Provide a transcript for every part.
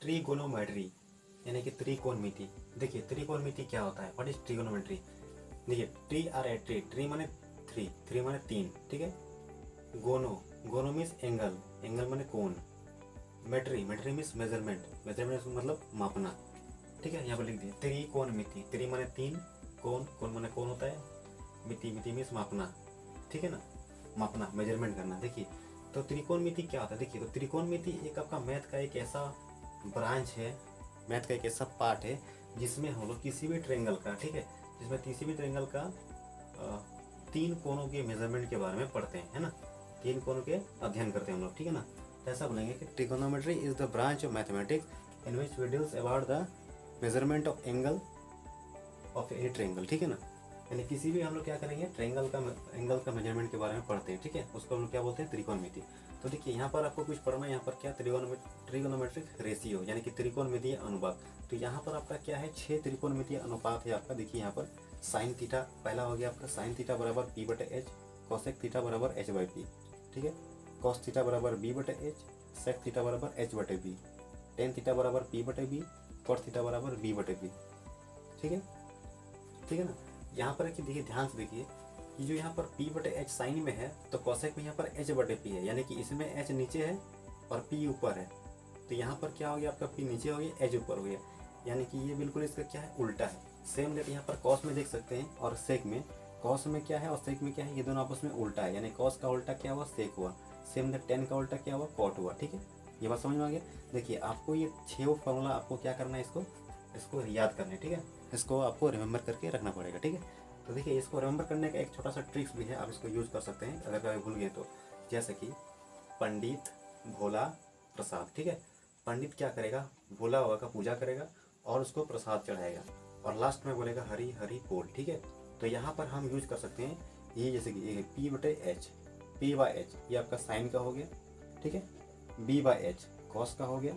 Trigonometry यानी कि त्रिकोणमिति। देखिए त्रिकोणमिति क्या होता है, व्हाट इज ट्रिगोनोमेट्री। देखिए ट्री माने थ्री माने तीन, ठीक है। गोनो मीन्स एंगल माने कोण। मेट्री मीन्स मेजरमेंट मतलब मापना, ठीक है। यहाँ पर लिख दिए त्रिकोणमिति। त्रि माने तीन, कोण माने कोण होता है, मिति मीन्स मापना, ठीक है ना, मापना मेजरमेंट करना। देखिए तो त्रिकोणमिति क्या होता है। देखिए तो त्रिकोणमिति एक आपका मैथ का एक ऐसा ब्रांच है, मैथ का एक ऐसा पार्ट है जिसमें हम लोग किसी भी ट्रायंगल का, ठीक है, जिसमें किसी भी ट्रायंगल का तीन कोणों के मेजरमेंट के बारे में पढ़ते हैं, है ना, तीन कोणों के अध्ययन करते हैं हम लोग, ठीक है ना। तो ऐसा बोलेंगे कि trigonometry is the branch of mathematics in which we deals about the measurement of angle of any triangle, ठीक है ना। यानी किसी भी हम लोग क्या करेंगे, ट्रायंगल का एंगल का मेजरमेंट के बारे में पढ़ते हैं, ठीक है, उसको हम लोग क्या बोलते हैं, त्रिकोणमिति। तो देखिए यहाँ पर आपको कुछ पढ़ना है, यहाँ पर क्या ट्रिगोनोमेट्रिक रेशियो यानी कि त्रिकोणमितीय अनुपात। तो यहाँ पर आपका क्या है, 6 त्रिकोणमितीय अनुपात है आपका। देखिए यहाँ पर साइन थीटा पहला हो गया आपका, साइन थीटा बराबर P/H, कॉसेक थीटा बराबर H/P, ठीक है। कॉस थीटा बराबर B/H, सेक थीटा बराबर H/B, टेन थीटा बराबर P/B, कॉट थीटा बराबर B/B, ठीक है, ठीक है ना। यहाँ पर देखिए ध्यान से देखिए कि जो यहाँ पर P/H साइन में है तो कॉसेक में यहाँ पर H/P है, यानी कि इसमें H नीचे है और P ऊपर है। तो यहाँ पर क्या हो गया आपका, P नीचे हो गया, H ऊपर हो गया, यानी कि ये बिल्कुल इसका क्या है, उल्टा है। सेम डेट यहाँ पर कॉस में देख सकते हैं और सेक में, कॉस में क्या है और सेक में क्या है, ये दोनों आपस में उल्टा है, यानी कॉस का उल्टा क्या हुआ, सेक हुआ। सेम डेट टेन का उल्टा क्या हुआ, कॉट हुआ, ठीक है। ये बात समझ में आ गया। देखिए आपको ये 6 फॉर्मूला आपको क्या करना है, इसको याद करना है, ठीक है, इसको आपको रिमेंबर करके रखना पड़ेगा, ठीक है। तो देखिए इसको रिमेंबर करने का एक छोटा सा ट्रिक्स भी है, आप इसको यूज कर सकते हैं अगर कभी भूल गए तो। जैसे कि पंडित भोला प्रसाद, ठीक है। पंडित क्या करेगा, भोला बाबा का पूजा करेगा और उसको प्रसाद चढ़ाएगा और लास्ट में बोलेगा हरी हरी बोल, ठीक है। तो यहाँ पर हम यूज कर सकते हैं ये, जैसे कि P/H, P/H ये आपका साइन का हो गया, ठीक है, B/H कॉस का हो गया,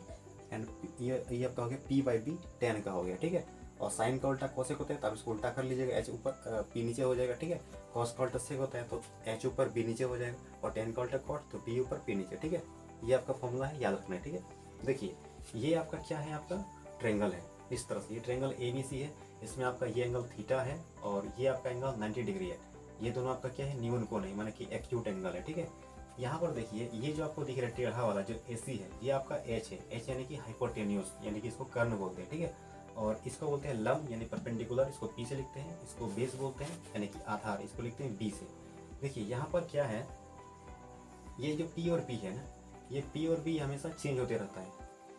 एंड ये आपका हो गया P/B टेन का हो गया, ठीक है। और साइन का उल्टा कॉसेक होता है, तब इसको उल्टा कर लीजिएगा, H ऊपर P नीचे हो जाएगा, ठीक है। कॉस का उल्टा सेक होता है तो H ऊपर B नीचे हो जाएगा, और टेन का उल्टा कॉट तो B ऊपर P नीचे, ठीक है। ये आपका फॉर्मूला है, याद रखना है, ठीक है। देखिए ये आपका क्या है, आपका ट्रायंगल है, इस तरह से ये ट्रायंगल ABC है, इसमें आपका ये एंगल थीटा है और ये आपका एंगल 90 डिग्री है। ये दोनों आपका क्या है, न्यून कोण है, माने कि एक्यूट एंगल है, ठीक है। यहाँ पर देखिए ये जो आपको दिख रहा है टेढ़ा वाला जो AC है, ये आपका H है, H यानी कि हाइपोटेन्यूस, यानी कि इसको कर्ण बोलते हैं, ठीक है। और इसको बोलते हैं लंब यानी परपेंडिकुलर, इसको P से लिखते हैं। इसको बेस बोलते हैं यानी कि आधार, इसको लिखते हैं B से। देखिए यहाँ पर क्या है, ये जो P और B है ना, ये P और B हमेशा चेंज होते रहता है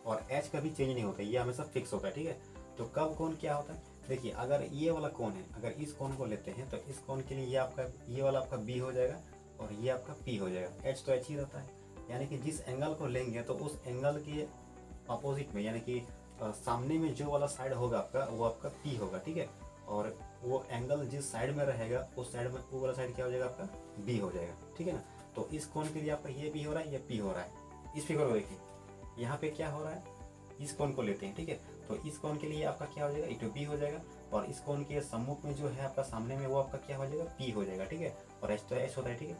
और H कभी चेंज नहीं होता है, ये हमेशा फिक्स होता है, ठीक है। तो कब कोण क्या होता है, देखिए अगर ये वाला कोण है, अगर इस कोण को लेते हैं तो इस कोण के लिए ये वाला आपका B हो जाएगा और ये आपका P हो जाएगा। H तो H ही रहता है, यानी कि जिस एंगल को लेंगे तो उस एंगल के अपोजिट में, यानी कि सामने में जो वाला साइड होगा आपका, वो आपका P होगा, ठीक है। और वो एंगल जिस साइड में रहेगा उस साइड में वो वाला साइड क्या हो जाएगा, आपका B हो जाएगा, ठीक है ना। तो इस कोण के लिए आपका ये B हो रहा है, ये P हो रहा है। इस फिगर को देखिए, यहाँ पे क्या हो रहा है, इस कोण को लेते हैं, ठीक है। तो इस कोण के लिए आपका क्या हो जाएगा, एक B हो जाएगा, और इस कोण के सम्मुख में जो है आपका सामने में, वो आपका क्या हो जाएगा, P हो जाएगा, ठीक है। और H तो H होता है, ठीक है।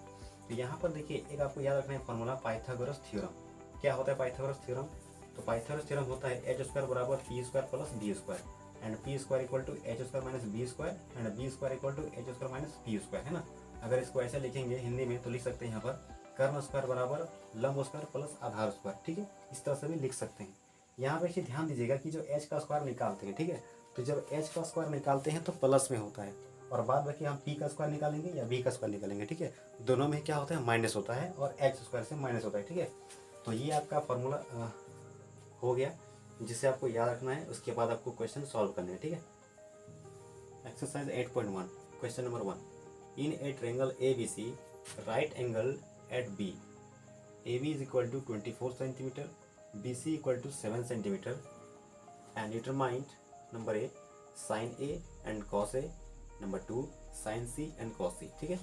तो यहाँ पर देखिए एक आपको याद रखना है फॉर्मूला, पाइथागोरस थ्योरम। क्या होता है पाइथागोरस थ्योरम, तो पाइथागोरस थ्योरम होता है H² बराबर P² plus B² and P² equal to H² minus B² and B² equal to H² minus P², है ना। अगर इसको ऐसे लिखेंगे हिंदी में तो लिख सकते हैं यहाँ पर कर्ण स्क्वायर बराबर लंब स्क्वायर प्लस आधार स्क्वायर, ठीक है, इस तरह से भी लिख सकते हैं। यहाँ पे ध्यान दीजिएगा कि जो H का स्क्वायर निकालते हैं, ठीक है, तो जब H का स्क्वायर निकालते हैं तो प्लस में होता है, और बाद बाकी हम P का स्क्वायर निकालेंगे या B का स्क्वायर निकालेंगे, ठीक है, दोनों में क्या होता है, माइनस होता है, और H² से माइनस होता है, ठीक है। तो ये आपका फॉर्मूला हो गया जिसे आपको याद रखना है। उसके बाद आपको क्वेश्चन सॉल्व करने हैं, ठीक है। Exercise 8.1 question number 1, in a triangle ABC right angle at B, AB is equal to 24 centimeter, BC equal to 7 centimeter, and determine number A sin A and cos A, number 2 sin C and cos C, ठीक है।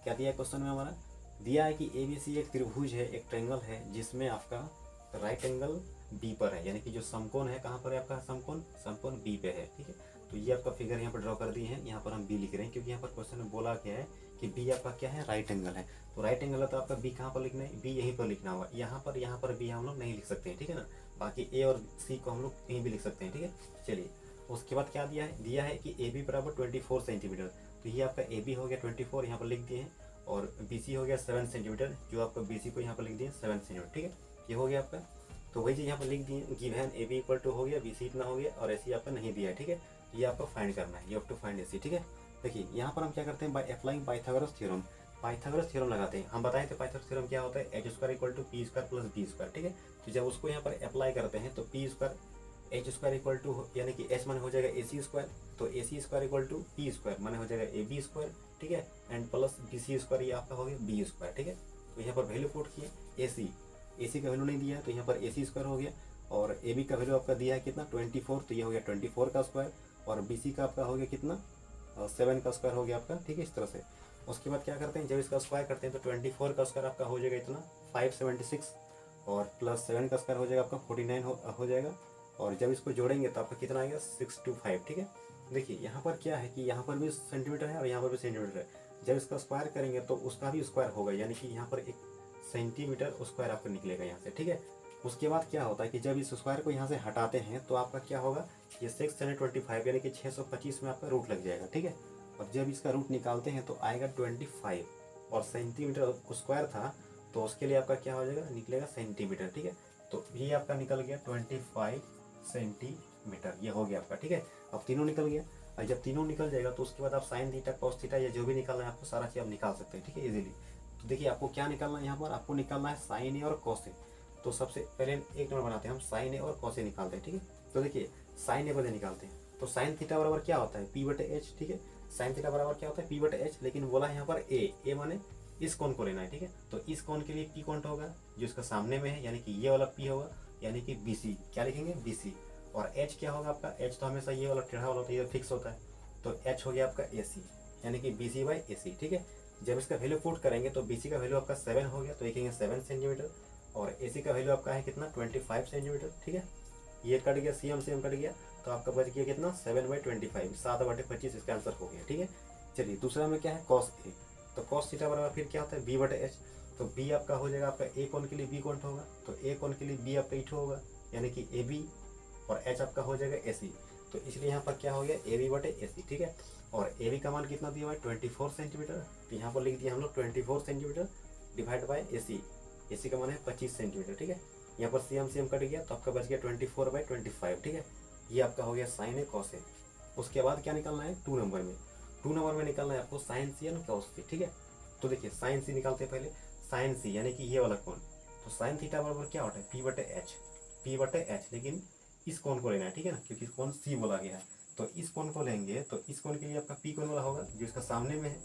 क्या दिया है question में, हमारा दिया है कि ABC एक त्रिभुज है, एक ट्रायंगल है, जिसमें आपका राइट एंगल B पर है, यानी कि जो समकोण है कहाँ पर है आपका, समकोण B पे है, ठीक है। तो ये आपका फिगर यहाँ पर ड्रॉ कर दिए हैं, यहाँ पर हम B लिख रहे हैं क्योंकि यहाँ पर क्वेश्चन में बोला क्या है कि B आपका क्या है, राइट एंगल है। तो राइट एंगल है तो आपका B कहाँ पर लिखना है, B यहीं पर लिखना होगा, यहाँ पर B हम लोग नहीं लिख सकते हैं, ठीक है ना। बाकी ए और सी को हम लोग कहीं भी लिख सकते हैं, ठीक है। चलिए उसके बाद क्या दिया है कि ए बी बराबर 24 सेंटीमीटर। तो ये आपका ए बी हो गया 24, यहाँ पर लिख दिए हैं, और बी सी हो गया 7 सेंटीमीटर, जो आपका बी सी को यहाँ पर लिख दिए 7 सेंटीमीटर, ठीक है। ये हो गया आपका, तो वही चीज़ यहाँ पर लिख दिए, given A B equal to हो गया, बी सी इतना हो गया, और ऐसे आपका नहीं दिया है, ठीक है। ये आपको फाइंड करना है, यू हैव टू फाइंड ए सी, ठीक है। देखिए यहाँ पर हम क्या करते हैं, by applying Pythagoras theorem, Pythagoras theorem लगाते हैं। हम बताए थे पाइथागोरस थ्योरम क्या होता है, H square equal to P square plus B square, ठीक है। तो जब उसको यहाँ पर अप्लाई करते हैं तो P square H square equal to, यानी कि एच माने हो जाएगा ए सी स्क्वायर, तो A C square equal to P square माने हो जाएगा ए बी स्क्वायर, ठीक है, and plus B C square, ये आपका हो गया बी स्क्वायर, ठीक है। तो यहाँ पर वैल्यू पुट किए, ए सी का वैल्यू नहीं दिया है तो यहाँ पर ए सी स्क्वायर हो गया, और ए बी का वैल्यू आपका दिया है कितना 24, तो ये हो गया 24 का स्क्वायर, और बी सी का आपका हो गया कितना 7 का स्क्वायर हो गया आपका, ठीक है, इस तरह से। उसके बाद क्या करते हैं, जब इसका स्क्वायर करते हैं तो 24 का स्क्वायर आपका हो जाएगा इतना 576, और प्लस 7 का स्क्वायर हो जाएगा आपका 49 हो जाएगा, और जब इसको जोड़ेंगे तो आपका कितना आएगा 625, ठीक है। देखिए यहाँ पर क्या है कि यहाँ पर भी सेंटीमीटर है और यहाँ पर भी सेंटीमीटर है, जब इसका स्क्वायर करेंगे तो उसका भी स्क्वायर होगा, यानी कि यहाँ पर एक सेंटीमीटर स्क्वायर आपका निकलेगा यहाँ से, ठीक है। उसके बाद क्या होता है कि जब इस स्क्वायर को यहाँ से हटाते हैं तो आपका क्या होगा, ये 625 यानी कि 625 में आपका रूट लग जाएगा, ठीक है। और जब इसका रूट निकालते हैं तो आएगा 25, और सेंटीमीटर स्क्वायर था तो उसके लिए आपका क्या हो जाएगा, निकलेगा सेंटीमीटर, ठीक है। तो ये आपका निकल गया 25 सेंटीमीटर, ये हो गया आपका, ठीक है। अब तीनों निकल गया, और जब तीनों निकल जाएगा तो उसके बाद आप साइन थीटा कॉस थीटा या जो भी निकालना है आपको सारा चीज़ आप निकाल सकते हैं, ठीक है, इजीली। तो देखिए आपको क्या निकालना है, यहाँ पर आपको निकालना है साइन ए और कॉस ए। तो सबसे पहले एक नंबर बनाते हैं हम, साइन ए और कॉस ए निकालते हैं, ठीक है। तो देखिए साइन ए पहले निकालते हैं, तो साइन थीटा बराबर क्या होता है, पी बटे एच, ठीक है। साइन थीटा बराबर क्या होता है, पी बटे एच, लेकिन बोला है यहाँ पर ए माने इस कोण को लेना है, ठीक है। तो इस कोण के लिए पी कौन होगा, जो इसका सामने में है, यानी कि ये वाला पी होगा, यानी कि बी सी, क्या लिखेंगे बी सी। और एच क्या होगा आपका, एच तो हमेशा ये वाला टेढ़ा वाला होता है, ये फिक्स होता है, तो एच हो गया आपका ए सी, यानी कि बी सी बाई ए सी, ठीक है। जब इसका वैल्यू पुट करेंगे तो बी सी का वैल्यू आपका 7 हो गया, तो लिखेंगे 7 सेंटीमीटर, और ए सी का वैल्यू आपका है कितना 25 सेंटीमीटर, ठीक है। ये कट गया, सी एम कट गया, तो आपका बच गया कितना 7/25, 7/25 इसका आंसर हो गया, ठीक है। चलिए दूसरा में क्या है, कॉस ए, तो कॉस थीटा बराबर फिर क्या होता है, बी बटे एच। तो बी आपका हो जाएगा आपका ए कोण के लिए बी कोण होगा, तो ए कोण के लिए बी आपका इठो होगा, यानी कि ए बी, और एच आपका हो जाएगा ए सी। तो इसलिए यहाँ पर क्या हो गया, ए बी बटे ए सी, ठीक है। और ए बी का मान कितना दिया हुआ है 24 सेंटीमीटर, तो यहाँ पर लिख दिया हम लोग 24 सेंटीमीटर डिवाइड बाई ए सी का मान है 25 सेंटीमीटर, ठीक है। यहाँ पर सी एम कट गया, तो आपका बच गया 24/25, ठीक है। ये आपका हो गया साइन ए कॉस ए। उसके बाद क्या निकालना है, 2 नंबर में, 2 नंबर में निकालना है आपको साइन सी एंड कॉस सी, ठीक है। तो देखिए साइन सी निकालते हैं पहले, साइन सी यानी कि ये वाला कोण, तो साइन थीटा बराबर क्या होता है, पी बटे एच, लेकिन इस कोण को लेना है, ठीक है ना, क्योंकि कोण सी बोला गया है। तो इस कोण को लेंगे, तो इस कोण के लिए आपका पी कोण वाला होगा, जो इसका सामने में है,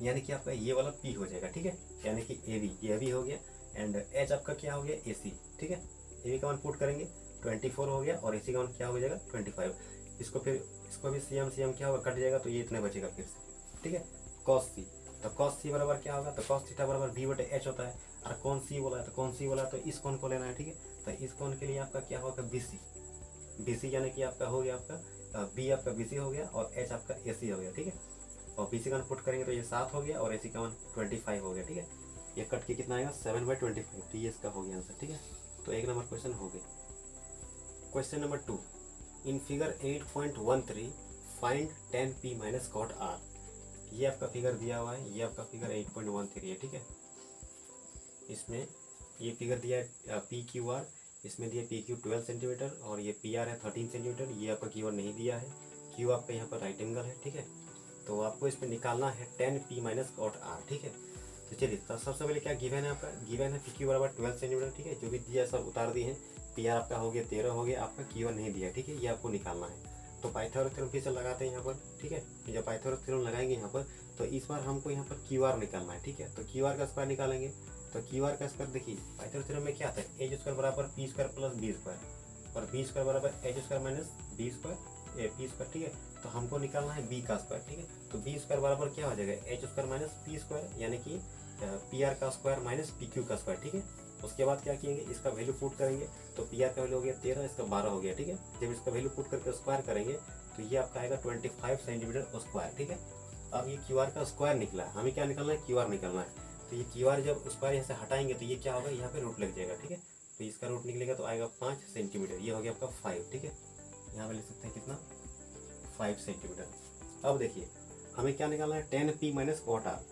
यानी कि आपका ये वाला पी हो जाएगा, ठीक है, यानी कि ए बी, ये भी हो गया, एंड एच आपका क्या हो गया ए सी, ठीक है। ए बी का मान पुट करेंगे 24 हो गया, और ए सी का मान क्या हो जाएगा 25। इसको भी सी एम क्या होगा, कट जाएगा, तो ये इतने बचेगा फिर से, ठीक है। कॉस सी, तो कॉस सी बराबर क्या होगा, तो कॉस थीटा बराबर बी बटे एच होता है, और कौन सी बोला है, तो कौन सी बोला है, तो इस कोण को लेना है, ठीक है। तो इस कोण के लिए आपका क्या होगा बी सी, यानी कि आपका हो गया आपका बी आपका बी सी हो गया, और एच आपका ए सी हो गया, ठीक है। और बी सी का पुट करेंगे तो ये 7 हो गया, और ए सी का मान 25 हो गया, ठीक है। ये कट के कितना आएगा 7/25, तो ये इसका हो गया आंसर, ठीक है। तो एक नंबर क्वेश्चन हो गया। Question number 2, in figure 8.13 find tan p minus cot r। ये आपका फिगर दिया हुआ है, ये आपका फिगर 8.13 है, ठीक है। इसमें ये फिगर दिया है पी क्यू आर, इसमें दिया पी क्यू 12 सेंटीमीटर, और ये पी आर है 13 सेंटीमीटर। ये आपका क्यू आर नहीं दिया है, क्यू आपका यहाँ पर राइट एंगल है, ठीक है। तो आपको इसमें निकालना है tan p minus cot r, ठीक है। तो चलिए तो सबसे पहले क्या गिवन है, आपका गिवन है पी क्यू बराबर 12 सेंटीमीटर, ठीक है। जो भी दिया सब उतार दिए हैं, पी आर आपका हो गया 13 हो गया, आपका क्यू आर नहीं दिया, ठीक है। ये आपको निकालना है। तो पाइथागोरस थ्योरम फिर से लगाते हैं यहाँ पर, ठीक है। जब पाइथागोरस थ्योरम लगाएंगे यहाँ पर, तो इस बार हमको यहाँ पर क्यू आर निकालना है, ठीक है। तो क्यू आर का स्क्वायर निकालेंगे, तो क्यू आर का स्क्वायर देखिए पाइथागोरस थ्योरम में क्या आता है, एच स्क्वायर बराबर P square plus B square, और बी स्क्वायर बराबर H square minus B square P square, ठीक है। तो हमको निकालना है बी का स्क्वायर, ठीक है। तो बी स्क्वायर बराबर क्या हो जाएगा, H square minus P square, यानी कि पी आर का स्क्वायर माइनस पी क्यू का स्क्वायर, ठीक है। उसके बाद क्या किएंगे, इसका वैल्यू पुट करेंगे, तो पी आर का वैल्यू हो गया 13, इसका 12 हो गया, ठीक है। जब इसका वैल्यू पुट करके स्क्वायर करेंगे तो ये आपका आएगा 25 सेंटीमीटर स्क्वायर, ठीक है। अब ये क्यू आर का स्क्वायर निकला है, हमें क्या निकालना है, क्यू आर निकालना है। तो ये क्यू आर जब उस बार यहाँ से हटाएंगे तो ये क्या होगा, यहाँ पे रूट लग जाएगा, ठीक है। तो इसका रूट निकलेगा तो आएगा 5 सेंटीमीटर, ये हो गया आपका 5, ठीक है। यहाँ पे लिख सकते हैं कितना, 5 सेंटीमीटर। अब देखिए हमें क्या निकालना है, 10p माइनस कॉट आर,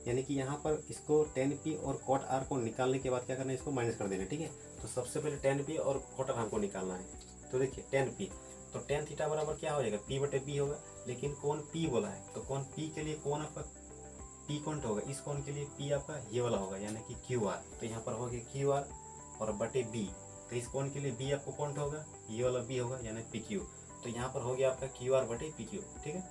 यानी कि यहाँ पर इसको 10p और कॉट आर को निकालने के बाद क्या करना है, इसको माइनस कर देना, ठीक है। तो सबसे पहले 10p और कॉट आर हमको निकालना है। तो देखिए 10p, तो tan थीटा बराबर क्या हो जाएगा, p बटे b होगा। लेकिन कौन p बोला है, तो कौन p के लिए कौन आपका p कौन होगा, इस कौन के लिए p आपका ये वाला होगा, यानी कि क्यू आर। तो यहाँ पर हो गया क्यू आर और बटे b, तो इस कौन के लिए b आपको कौन होगा, ये वाला b होगा, यानी पी क्यू। तो यहाँ पर हो गया आपका क्यू आर बटे पी क्यू, ठीक है।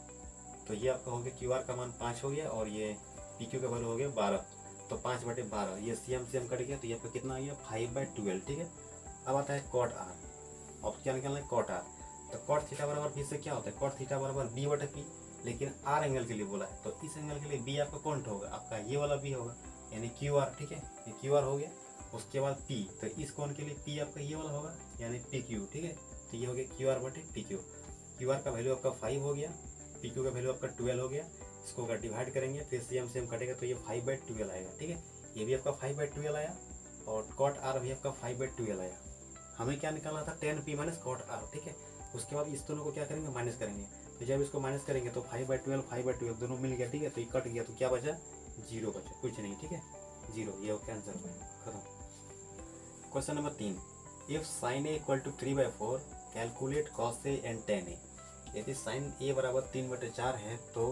तो ये आपका हो गया क्यू आर का मान 5 हो गया और ये पी क्यू का वैल्यू हो गया 12। तो 5 बटे 12, ये CM कट गया, तो ये आपका कितना आ गया 5/12, ठीक है। अब आता है कॉट आर, अब क्या निकालना है कॉट आर। तो कॉट थीटा बराबर फिर से क्या होता है, कॉट थीटा बराबर b बटे p, लेकिन आर एंगल के लिए बोला है, तो इस एंगल के लिए b आपका कौन होगा, आपका ये वाला b होगा, यानी क्यू आर, ठीक है। ये क्यू आर हो गया। उसके बाद p, तो इस कोण के लिए p आपका ये वाला होगा, यानी पी क्यू, ठीक है। तो ये हो गया क्यू आर बटे पी क्यू। क्यू आर का वैल्यू आपका 5 हो गया, पी क्यू का वैल्यू आपका 12 हो गया। इसको अगर डिवाइड करेंगे फिर CM कटेगा तो ये 5/12 आएगा, ठीक है। ये भी आपका 5/12 आया और कॉट आर भी आपका 5/12 आया। हमें क्या निकालना था, 10p माइनस कॉट आर, ठीक है। उसके बाद इस दोनों को क्या करेंगे, माइनस करेंगे। तो जब इसको माइनस करेंगे तो 5/12 दोनों मिल गया, ठीक है। तो ये कट गया तो क्या बचा, 0 बचा, कुछ नहीं, ठीक है, 0। ये कैंसर खत्म। Question number 3, if sine A equal to 3/4 calculate cos A and tan A. यदि साइन ए बराबर 3/4 है तो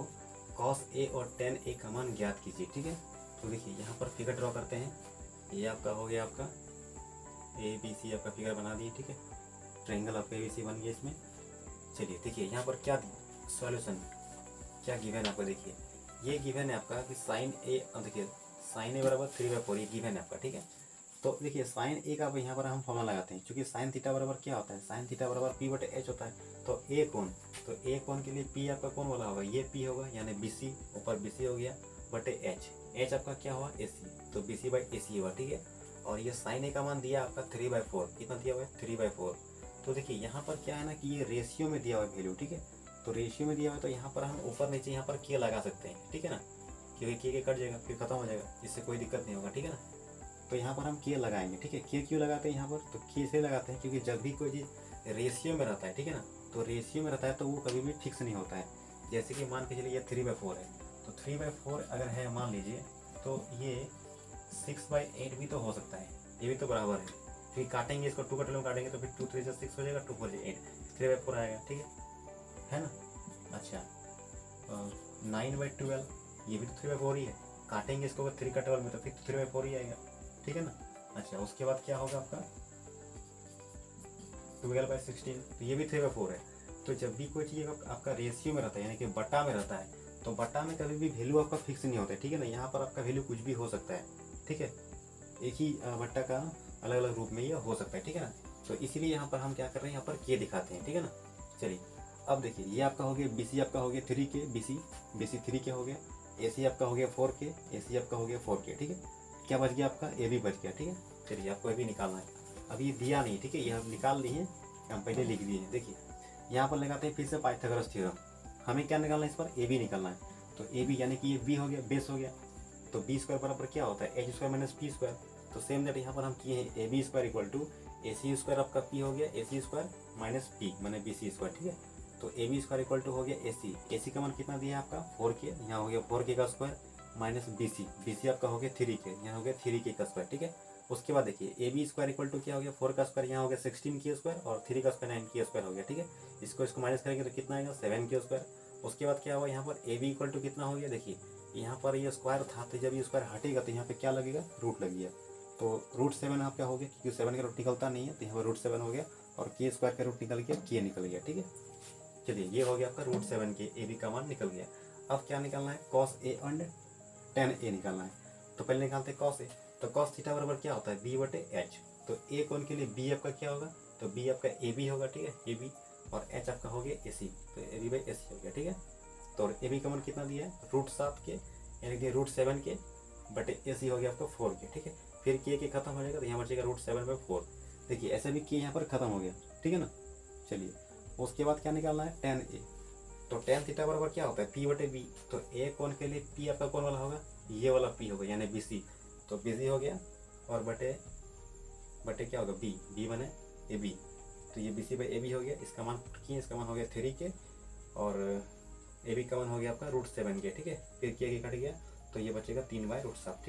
कॉस ए और tan ए का मान ज्ञात कीजिए, ठीक है। तो देखिए यहाँ पर फिगर ड्रॉ करते हैं। ये आपका हो गया आपका ABC आपका फिगर बना दिए, ठीक है। ट्रायंगल आपका ABC बन गया इसमें। चलिए देखिए यहाँ पर क्या सॉल्यूशन क्या गिवन है आपका, देखिए ये गिवन है आपका कि साइन ए, देखिए साइन ए बराबर 3/4 ये गिवन है आपका, ठीक है। तो देखिए साइन ए का यहाँ पर हम फॉर्मूला लगाते हैं, क्योंकि साइन थीटा बराबर क्या होता है, साइन थीटा बराबर p बटे h होता है। तो ए कोण, तो ए कोण के लिए p आपका कौन वाला होगा, ये p होगा, यानी BC, ऊपर BC हो गया बटे h आपका क्या हुआ AC, तो BC/AC हुआ, ठीक है। और ये साइन ए का मान दिया आपका 3/4, कितना दिया हुआ है 3/4। तो देखिए यहाँ पर क्या है ना कि ये रेशियो में दिया हुआ है वैल्यू, ठीक है। तो रेशियो में दिया हुआ है तो यहाँ पर हम ऊपर नीचे यहाँ पर के लगा सकते हैं, ठीक है ना, क्योंकि के कट जाएगा फिर खत्म हो जाएगा, इससे कोई दिक्कत नहीं होगा, ठीक है ना। तो यहाँ पर हम के लगाएंगे, ठीक है। के क्यों लगाते हैं यहाँ पर, तो के से लगाते हैं क्योंकि जब भी कोई चीज़ रेशियो में रहता है, ठीक है ना, तो रेशियो में रहता है तो वो कभी भी फिक्स नहीं होता है। जैसे कि मान के चलिए ये 3/4 है, तो 3/4 अगर है मान लीजिए, तो ये 6/8 भी तो हो सकता है, ये भी तो बराबर है। फिर काटेंगे इसको, 2 कटे में काटेंगे तो फिर 2 3 6 हो जाएगा, 2 4 8, 3/4 आएगा, ठीक है ना। अच्छा 9/12 ये भी तो 3/4 ही है, काटेंगे इसको अगर 3 कटे में तो फिर 3/4 ही आएगा, ठीक है ना। अच्छा उसके बाद क्या होगा आपका 12/16, तो ये भी 3/4 है। तो जब भी कोई चीज़ आपका रेशियो में रहता है, यानी कि बटा में रहता है, तो बटा में कभी भी वैल्यू आपका फिक्स नहीं होता है, ठीक है ना। यहाँ पर आपका वैल्यू कुछ भी हो सकता है, ठीक है। एक ही बट्टा का अलग अलग रूप में ये हो सकता है, ठीक है ना। तो इसीलिए यहाँ पर हम क्या कर रहे हैं, यहाँ पर के दिखाते हैं, ठीक है ना। चलिए अब देखिए ये आपका हो गया BC आपका हो गया 3K, BC 3K हो गया, AC आपका हो गया 4K, AC आपका हो गया 4K, ठीक है। क्या बच गया आपका AB बच गया, ठीक है। चलिए आपको AB निकालना है, अब ये दिया नहीं, ठीक है, ये हम निकाल लिए, हम पहले लिख दिए हैं। देखिए यहाँ पर लगाते हैं फिर से पाइथागोरस थ्योरम। हमें क्या निकालना है, इस पर AB निकालना है। तो AB यानी कि ये B हो गया, बेस हो गया। तो B² बराबर क्या होता है, H² माइनस P²। तो सेम दैट यहाँ पर हम किए हैं AB² इक्वल टू AC² आपका P हो गया, AC² माइनस P माने BC², ठीक है। तो AB² इक्वल टू हो गया AC का मान कितना दिया है आपका 4K, यहाँ हो गया 4K का स्क्वायर माइनस BC आपका हो गया 3K, यहाँ हो गया 3K का स्क्वायर, ठीक है। उसके बाद देखिए AB² इक्वल टू क्या हो गया 4 का स्क्वायर, यहाँ हो गया 16K² और 3 का स्क्वायर 9K² हो गया, ठीक है। इसको माइनस करेंगे तो कितना आएगा 7K²। उसके बाद क्या हुआ यहाँ पर AB इक्वल टू कितना हो गया, देखिए यहाँ पर ये स्क्वायर था, तो जब ये स्क्वायर हटेगा तो यहाँ पे क्या लगेगा, रूट लग गया। तो √7 आपका हो गया, क्योंकि 7 का रूट निकलता नहीं है, तो यहाँ पर √7 हो गया और K² का रूट निकल गया, K निकल गया, ठीक है। चलिए ये हो गया आपका √7 के, AB का मान निकल गया। अब क्या निकालना है, cos A and tan A निकालना है। तो पहले निकालते हैं cos A। तो cos थीटा बराबर क्या होता है, B बटे H। तो A कोण के लिए B आपका क्या होगा, तो B आपका AB होगा, ठीक है, AB, और H आपका हो गया AC, तो AB/AC हो गया, ठीक है। तो AB का मान कितना दिया है, √7 के, यानी कि √7 के बटे AC हो गया आपका 4K, ठीक है। फिर के खत्म हो जाएगा तो यहाँ बचेगा √7/4। देखिए ऐसे भी के यहाँ पर खत्म हो गया, ठीक है ना। चलिए उसके बाद क्या निकालना है, tan A। तो tan थीटा बराबर क्या होता है, P बटे B। तो A कोण के लिए P आपका कौन वाला होगा, ये वाला पी होगा यानी बी सी, तो बी सी हो गया और बटे बटे क्या होगा बी, बी बने ए बी, तो ये B C by A B हो गया, इसका मान किए, इसका मान हो गया 3 के, और ए बी का मान हो गया आपका √7 के, ठीक है। फिर किया कि कट गया, तो ये बचेगा 3/√7, ठीक है।